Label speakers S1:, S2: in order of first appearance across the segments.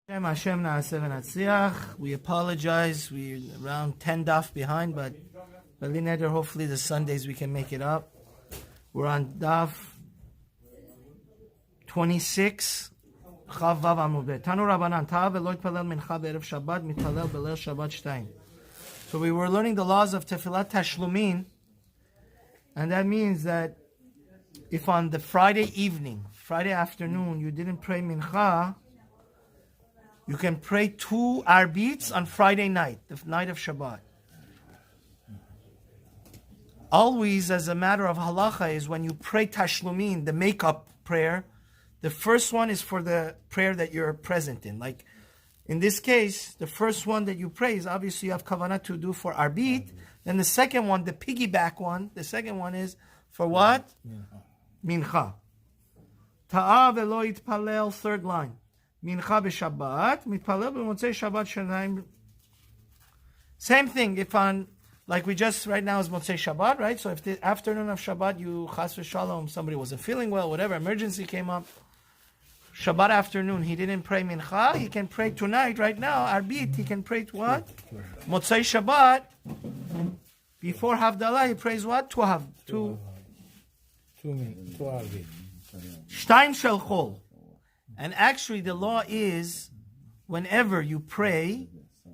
S1: Hashem na'aseh v'natzliach. We apologize. We're around 10 daf behind, but hopefully the Sundays we can make it up. We're on daf 26. Chav Vav Amud Bet. Tanu Rabbanan ta'ah ve'lo yitpalel mincha be'erev Shabbat mitpalel b'leil Shabbat shtayim. So we were learning the laws of Tefilat Tashlumin, and that means that if on the Friday afternoon, you didn't pray mincha, you can pray 2 arbits on Friday night, the night of Shabbat. Always, as a matter of halacha, is when you pray tashlumin, the makeup prayer, the first one is for the prayer that you're present in. Like, in this case, the first one that you pray is obviously you have kavanah to do for arbit. Then the second one, the piggyback one, the second one is for what? Mincha. Ta'ah ve'lo yitpalel, third line. Mincha b'Shabbat, mitpalel b'motzei Shabbat shenayim. Same thing, if on, like we just, right now is Motzei Shabbat, right? So if the afternoon of Shabbat, you, chas v'shalom, somebody wasn't feeling well, whatever, emergency came up, Shabbat afternoon, he didn't pray Mincha, he can pray tonight, right now, Arbit, he can pray to what? Motzei Shabbat, before Havdalah, he prays what? Two Arbit. Shtayim shel chol. And actually, the law is, whenever you pray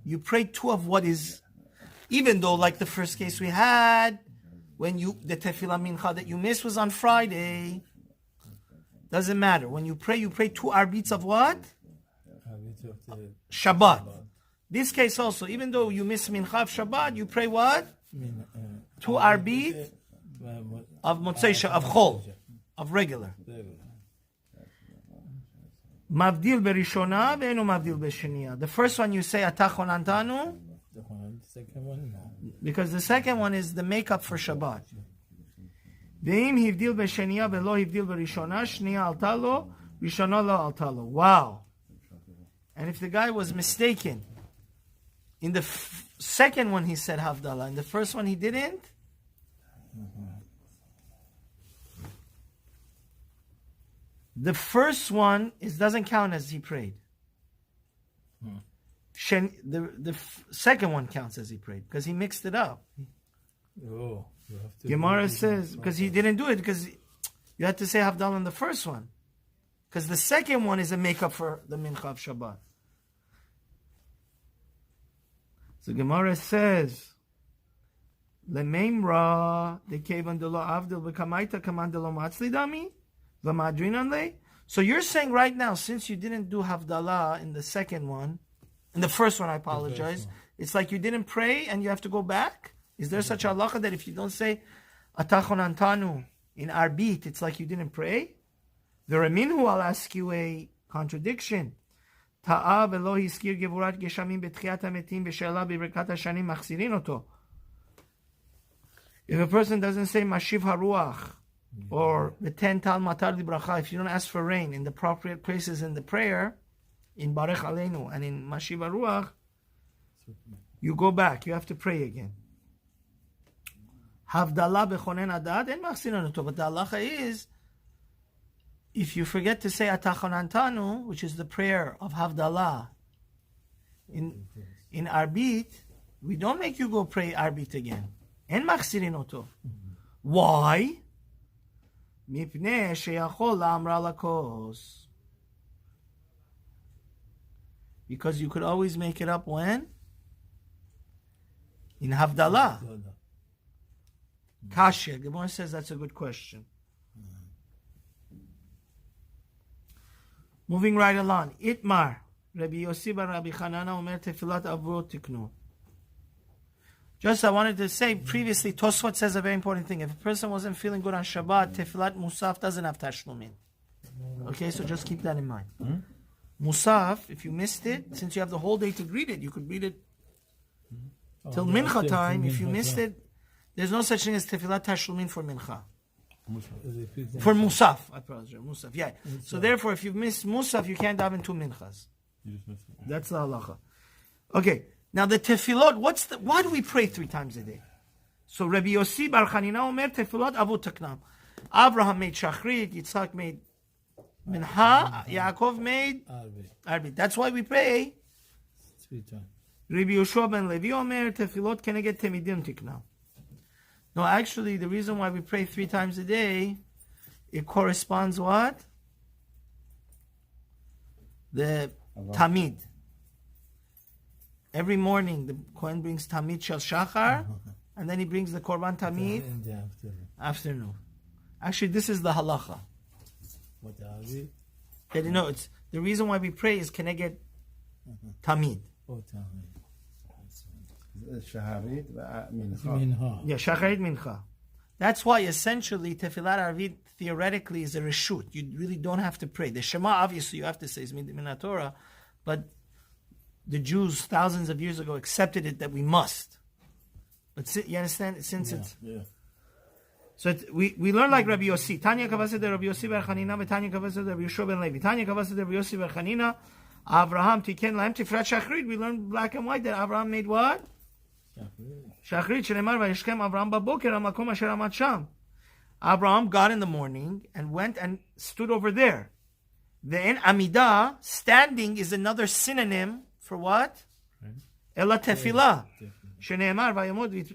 S1: 2 of what is, even though, like the first case we had, when the tefillah mincha that you missed was on Friday, doesn't matter. When you pray 2 arbits of what? Shabbat. This case also, even though you miss mincha of Shabbat, you pray what? 2 arbit of motzei, of chol, of regular. Mavdil berishona ve'enu mavdil b'sheniya. The first one you say atah chonantanu, because the second one is the makeup for Shabbat. Ve'im hivdil b'sheniya ve'lo hivdil berishona, shniya alta lo, rishona lo alta lo. Wow. And if the guy was mistaken, in the second one he said Havdalah, in the first one he didn't, the first one doesn't count as he prayed. The second one counts as he prayed because he mixed it up. Gemara says because he didn't do it because you had to say Havdalah in the first one because the second one is a makeup for the Mincha of Shabbat. So Gemara says Lemeimra de kevan de lo avdil b'kamaita kaman de lo matzli dami. So you're saying right now, since you didn't do Havdalah in the second one, in the first one, I apologize, it's like you didn't pray and you have to go back? Is there such a halacha that if you don't say Atachon Antanu in Arbit, it's like you didn't pray? The Raminhu, I'll ask you a contradiction. Ta'a velo hiskir gevurat geshamim betchiat hametim b'she'ela b'brekat hashanim machzirin oto. If a person doesn't say Mashiv Haruach, or the 10 Tal Matar Li Bracha, if you don't ask for rain in the appropriate places in the prayer, in Barech Aleinu and in Mashiv Ruach, you go back. You have to pray again. Havdalah bechonen adad and machzinon oto. But the halacha is, if you forget to say Atachon Antanu, which is the prayer of Havdalah, in Arbit, we don't make you go pray Arbit again. En machzirin oto. Why? Because you could always make it up when? In Havdalah. Kasha. Gemara says that's a good question. Moving right along. Itmar. Rabbi Yossi bar Rabbi Chanana omer tefilat avot tiknu. Just I wanted to say previously, Tosfot says a very important thing. If a person wasn't feeling good on Shabbat, Tefilat Musaf doesn't have Tashlumin. Okay, so just keep that in mind. Musaf, if you missed it, since you have the whole day to read it, you could read it till Mincha time. If you missed it, there's no such thing as Tefilat Tashlumin for Mincha. For Musaf, I apologize. Musaf, yeah. So therefore, if you've missed Musaf, you can't daven 2 Minchas. That's the halacha. Okay. Now the tefillot, why do we pray 3 times a day? So Rabbi Yossi bar Chanina omer tefillot avot taknam. Abraham made shachrit, Yitzhak made Mincha, Yaakov made Arvit. That's why we pray.
S2: 3 times.
S1: Rabbi Yoshua ben Levi Omer, Tefilot Keneget Temidim Tikna. No, actually, the reason why we pray 3 times a day, it corresponds what? The Tamid. Every morning, the Kohen brings Tamid Shel Shachar, and then he brings the Korban Tamid
S2: In the
S1: afternoon. Actually, this is the halacha.
S2: What are we?
S1: Okay, you know, it's the reason why we pray is Keneget Tamid.
S2: Oh, time.
S3: Shaharit Mincha.
S2: Minha.
S1: Yeah, Shacharit Mincha. That's why essentially Tefillat Arvit theoretically is a reshut. You really don't have to pray. The Shema, obviously, you have to say is min Torah, but the Jews thousands of years ago accepted it that we must. But you understand? Since it's so we learn like Rabbi Yossi. Tanya Kavased Rabbi Yossi bar Chanina, Tanya Kavased Rabbi Yoshua ben Levi. Tanya Kavased Rabbi Yossi bar Chanina. Avraham Tiken Lahem Tifrat Shachrit. We learn black and white that Avraham made what? Shachrit. Shneimar vayishkem Avraham baboker hamakom asher amat sham. Avraham got in the morning and went and stood over there. Then Amidah, standing, is another synonym for what? Ela tefillah. Shneimar vayamod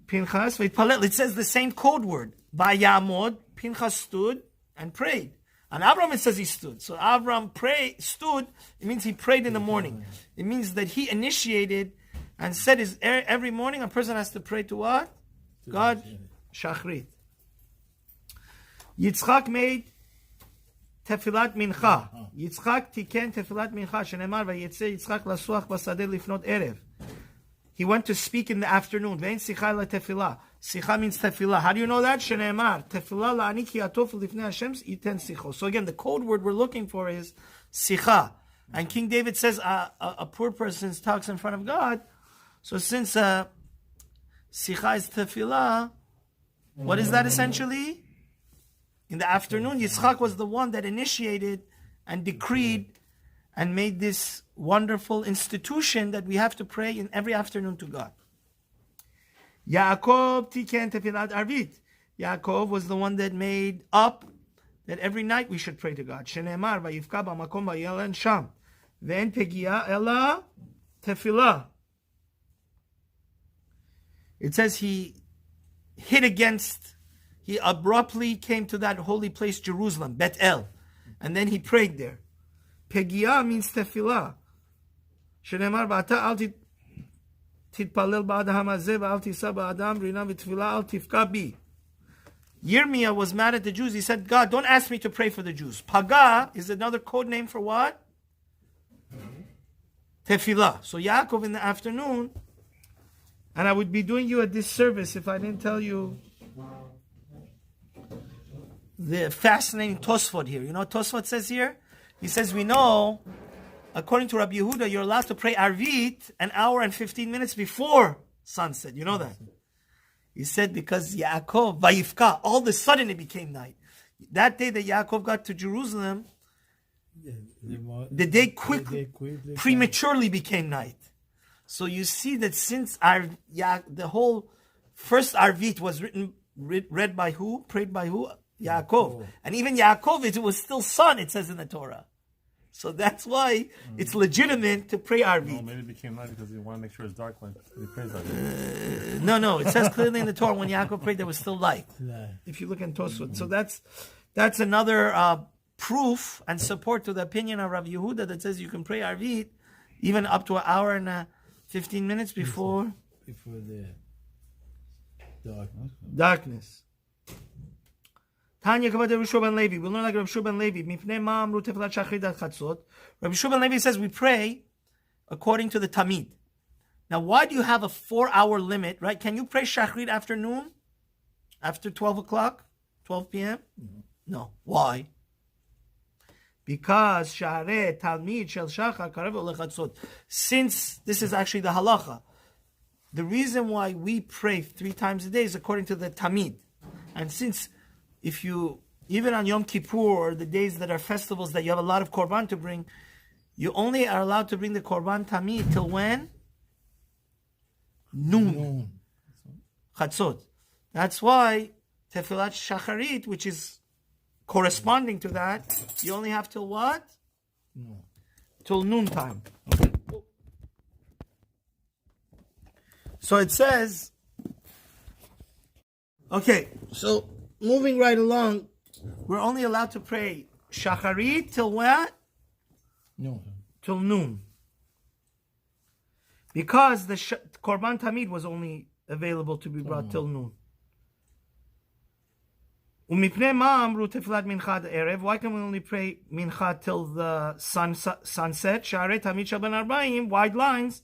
S1: Pinchas v'itpalel. It says the same code word. Vayamod. Pinchas stood and prayed. And Avraham, it says he stood. So Avraham stood. It means he prayed in the morning. It means that he initiated and said every morning a person has to pray to what? God. Shachrit. Yitzchak made Tefilat Mincha. Yitzchak tiken Tefilat Mincha. Shenemar vayetze Yitzchak lasuach basadeh lifnot erev. He went to speak in the afternoon. Vein sicha la tefillah. Sicha means tefillah. How do you know that? Shenemar. Tefillah la'ani ki atov lifnei Hashem iten sicho. So again, the code word we're looking for is sicha. And King David says a poor person talks in front of God. So since sicha is tefillah, what is that essentially? In the afternoon, Yitzchak was the one that initiated and decreed and made this wonderful institution that we have to pray in every afternoon to God. Yaakov tiken tefilat arvit. Yaakov was the one that made up that every night we should pray to God. Shenemar vayivka b'makom vayelen sham ve'en pegia ela tefillah. It says he abruptly came to that holy place, Jerusalem, Bet El, and then he prayed there. Pegia means tefillah. Shenemar v'ata al titpalel ba'adam hazeh v'al tisa ba'adam rina v'tefillah al tifka bi. Yirmiyah was mad at the Jews. He said, God, don't ask me to pray for the Jews. Paga is another code name for what? Tefillah. So Yaakov in the afternoon, and I would be doing you a disservice if I didn't tell you the fascinating Tosfot here. You know what Tosfot says here? He says, we know, according to Rabbi Yehuda, you're allowed to pray Arvit an hour and 15 minutes before sunset. You know that? He said, because Yaakov, Vayifka, all of a sudden it became night. That day that Yaakov got to Jerusalem, the day quickly, prematurely became night. So you see that since the whole first Arvit was read by who? Prayed by who? Yaakov. And even Yaakov, it was still sun, it says in the Torah. So that's why it's legitimate to pray Arvit.
S4: Oh, maybe it became night because he wanted to make sure it's dark when he prays Arvit.
S1: No. It says clearly in the Torah when Yaakov prayed, there was still light. If you look in Tosfot. So that's another proof and support to the opinion of Rabbi Yehuda that says you can pray Arvit even up to an hour and 15 minutes before
S2: the
S1: darkness. Tanya Kavod Rabbi Shua ben Levi. We learn like Rabbi Shua ben Levi. Mipnei ma amru tefilat shachrit ad chatzot. Rabbi Shua ben Levi says we pray according to the Tamid. Now, why do you have a 4-hour limit, right? Can you pray shachrit afternoon? After 12 o'clock? 12 p.m.? No. Why? Because Sha'arei Talmid Shel Shachar Karev Lechatzot. Since this is actually the halacha, the reason why we pray 3 times a day is according to the Tamid. And since if you, even on Yom Kippur or the days that are festivals that you have a lot of korban to bring, you only are allowed to bring the korban tamid till when? Noon. Chatzot. That's why Tefilat Shacharit, which is corresponding to that, you only have till what?
S2: No.
S1: Till noontime. So it says, okay, so moving right along, we're only allowed to pray shacharit till what?
S2: No.
S1: Till noon. Because the Korban Tamid was only available to be brought till noon. Why can we only pray mincha till the sunset? Wide lines.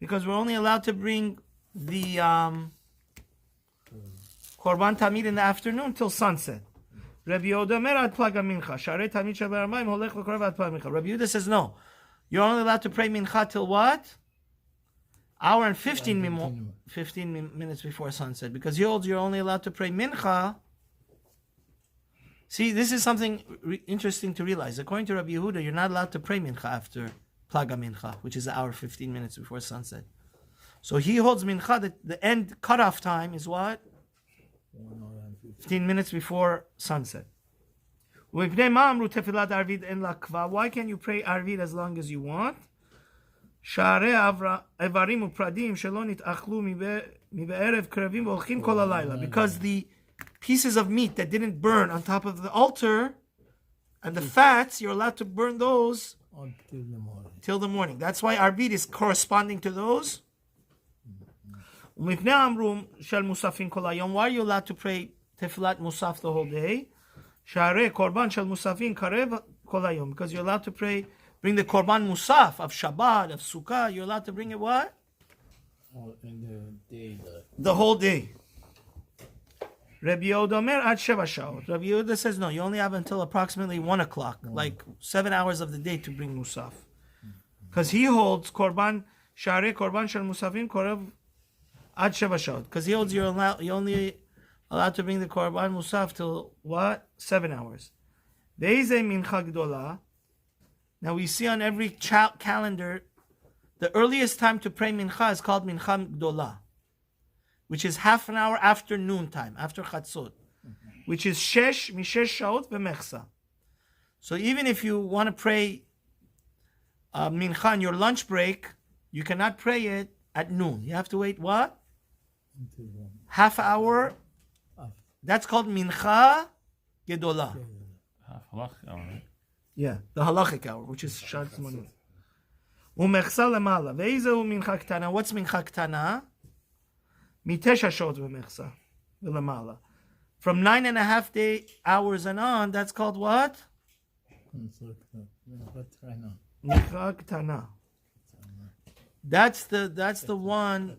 S1: Because we're only allowed to bring the Korban Tamid in the afternoon till sunset. Rabbi Yehuda says no. You're only allowed to pray mincha till what? Hour and 15 minutes before sunset. Because he holds you're only allowed to pray mincha. See, this is something interesting to realize. According to Rabbi Yehuda, you're not allowed to pray mincha after plaga mincha, which is an hour 15 minutes before sunset. So he holds mincha that the end cutoff time is what? 15 minutes before sunset. Why can you pray arvid as long as you want? Because the pieces of meat that didn't burn on top of the altar and the fats, you're allowed to burn those till the morning. That's why arvid is corresponding to those. Why are you allowed to pray tefillat musaf the whole day? Because you're allowed to pray, bring the korban musaf of Shabbat, of Sukkah. You're allowed to bring it what?
S2: In the day.
S1: The whole day. Rabbi Yehuda says no, you only have until approximately 1 o'clock, like 7 hours of the day to bring musaf. Because he holds korban, share korban shel musafin korev ad sheva shaot. Because he holds you're only allowed to bring the korban musaf till what? 7 hours. Mincha gdola. Now we see on every calendar, the earliest time to pray mincha is called mincha gdola, which is half an hour after noontime, after chatzot, which is mishesh shaot v'mechsa. So even if you want to pray mincha on your lunch break, you cannot pray it at noon. You have to wait what? Half hour. That's called mincha gedola.
S4: Halach hour, right?
S1: Yeah, the halachic hour, which is Shad Zmanim. Umechsa lemala. Ve'izehu mincha ktana. What's mincha ktana? Mitesha shot v'mechsa v'lemala. From 9.5 hours and on, that's called what? Mincha ktana. That's the one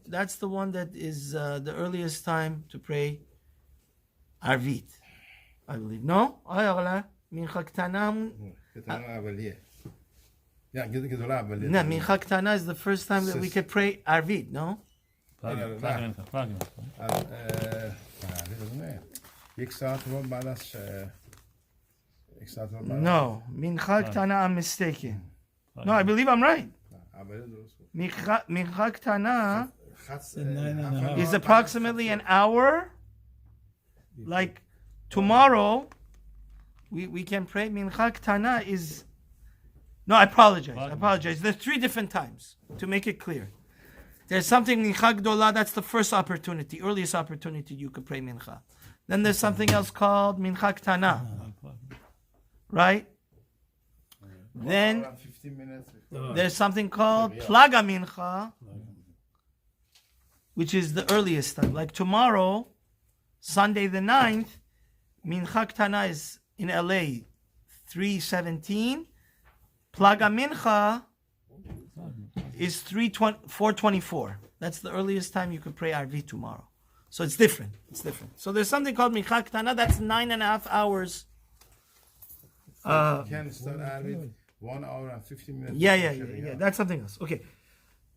S1: that is the earliest time to pray arvit, I believe. No? Mincha ktana. No, mincha ktana is the first time that we could pray arvit. No. No, mincha ktana. I'm mistaken. No, I believe I'm right. Mincha ktana is approximately an hour. Like tomorrow, we can pray mincha ktana is. No, I apologize. There's 3 different times to make it clear. There's something mincha gdola. That's the first opportunity, earliest opportunity you could pray mincha. Then there's something else called mincha ktana, right? Then there's something called plaga mincha, which is the earliest time. Like tomorrow, Sunday the 9th, mincha ktana is in LA 3:17. Plaga mincha is 4:24. That's the earliest time you could pray arvit tomorrow. So it's different. So there's something called mincha ktana. That's 9.5 hours.
S3: You can start arvit 1 hour and 15 minutes.
S1: Yeah. That's something else. Okay.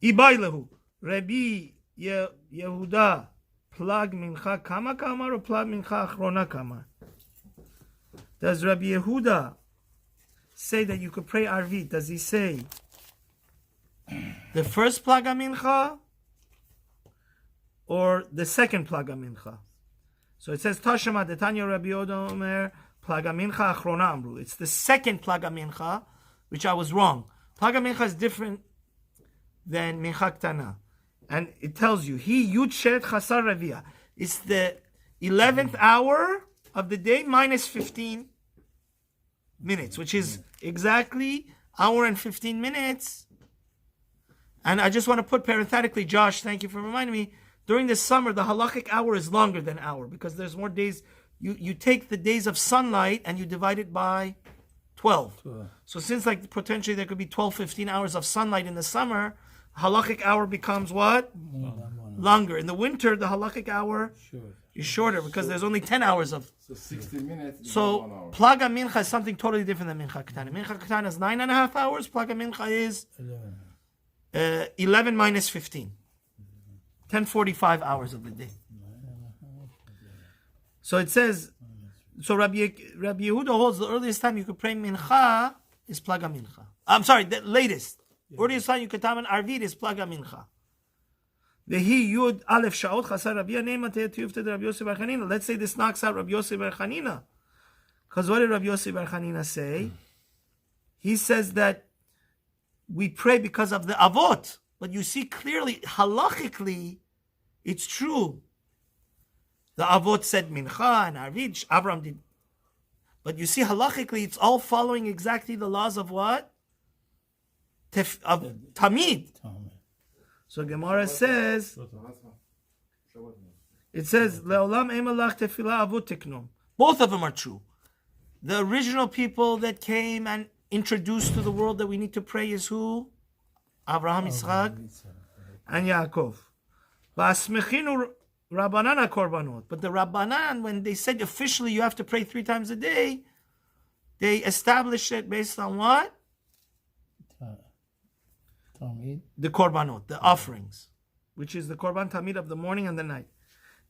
S1: Ibailahu. Rabbi Yehuda. Plag mincha kama kamar or plag mincha achrona kamar? Does Rabbi Yehuda say that you could pray arvit? Does he say the first plaga mincha or the second plaga mincha? So it says Tashema Detanya Rabbi Yehuda Omer Plaga Mincha Achrona Amru. It's the second Plaga Mincha, which I was wrong. Plaga Mincha is different than Mincha Ktana. And it tells you, He Yud Sheret Chasar Revia. It's the 11th hour of the day minus 15 minutes, which is exactly hour and 15 minutes. And I just want to put parenthetically, Josh, thank you for reminding me, during the summer, the halachic hour is longer than hour because there's more days. You take the days of sunlight and you divide it by 12.
S2: Sure.
S1: So since like potentially there could be 12, 15 hours of sunlight in the summer, halachic hour becomes what? Longer. In the winter, the halachic hour is shorter because there's only 10 hours of.
S3: So 60 minutes is 1
S1: So
S3: hour.
S1: Plaga Mincha is something totally different than Mincha Ketana. Mincha Ketana is 9.5 hours. Plaga Mincha is 11 minus 15. 10:45 hours of the day. So it says, so Rabbi Yehuda holds the earliest time you could pray Mincha is Plaga Mincha. I'm sorry, the latest. Earliest time you could taman Arvit is Plaga Mincha. Vehi Yud Aleph Shaot Chasar Rabbi Neima Teyufted Rabbi Yosef Bar Chanina. Let's say this knocks out Rabbi Yosef Bar Chanina. Because what did Rabbi Yosef Bar Chanina say? He says that we pray because of the Avot. But you see clearly, halachically, it's true. The Avot said Mincha and Arvit, Abraham did. But you see, halachically, it's all following exactly the laws of what? Of Tamid. So Gemara says, it says, Le'olam emalach tefillah avot tiknom. Both of them are true. The original people that came and introduced to the world that we need to pray is who? Abraham, Yitzchak, and Yaakov. V'asmechinu Rabbanan korbanot. But the Rabbanan, when they said officially you have to pray 3 times a day, they established it based on what? The korbanot, the offerings, which is the korban tamid of the morning and the night.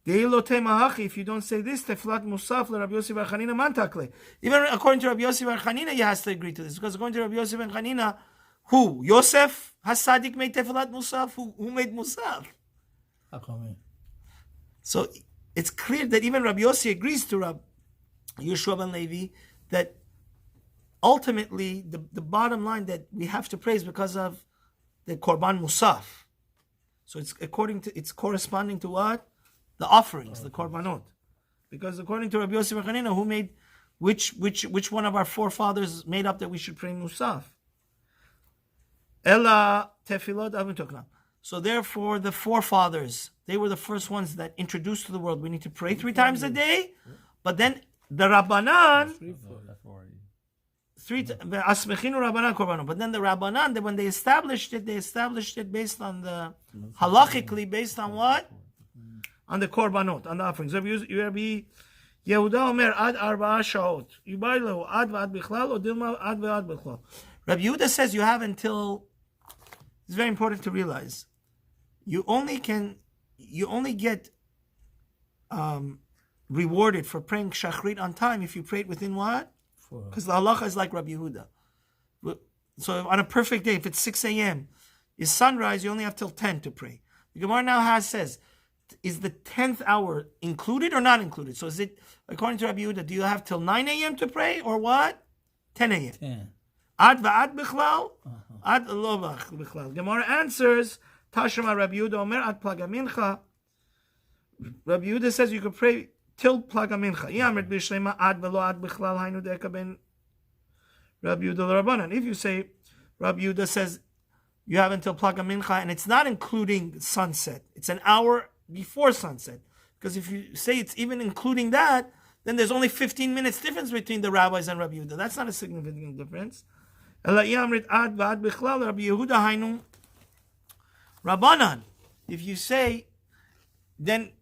S1: If you don't say this, tefillat musaf le Rabbi Yossi Bar Chanina man takle. Even according to Rabbi Yossi Bar Chanina, you has to agree to this because according to Rabbi Yossi Bar Chanina, who? Yosef Hasadik made tefillat musaf. Who made musaf? So it's clear that even Rabbi Yossi agrees to Rabbi Yeshua ben Levi that ultimately the bottom line that we have to praise because of the korban musaf. So it's corresponding to what? The offerings, the korbanot. Because according to Rabbi Yossi Bar Chanina, who made which one of our forefathers made up that we should pray musaf? Ella tefilot avim tokna. So therefore, the forefathers, they were the first ones that introduced to the world we need to pray 3 times a day. But then the Rabbanan, but then the Rabbanan, when they established it based on the halachically based on what? On the korbanot, on the offerings. Rabbi Yehuda Omer ad 4 shaot. Yubaylehu ad v'ad bichlal or dilma ad v'ad bichlal. Rabbi Yehuda says you have until. It's very important to realize. You only get rewarded for praying shachrit on time if you pray it within what? Because the halacha is like Rabbi Yehuda. So on a perfect day, if it's 6 a.m., is sunrise, you only have till 10 to pray. The Gemara now says, is the 10th hour included or not included? So is it, according to Rabbi Yehuda, do you have till 9 a.m. to pray or what? 10 a.m.
S2: 10.
S1: Ad va'ad bichlal? Ad lo bichlal. Gemara answers, Tashma Rabbi Yehuda Omer ad plaga mincha. Rabbi Yehuda says you can pray till plaga mincha. Yamrit b'shlema ad v'lo ad bichlal hainu deka ben Rabbi Yehuda l'Rabbanan. If you say, Rabbi Yehuda says you have until plaga mincha, and it's not including sunset. It's an hour before sunset. Because if you say it's even including that, then there's only 15 minutes difference between the rabbis and Rabbi Yehuda. That's not a significant difference. Rabbi Yehuda hainu Rabbanan. If you say, then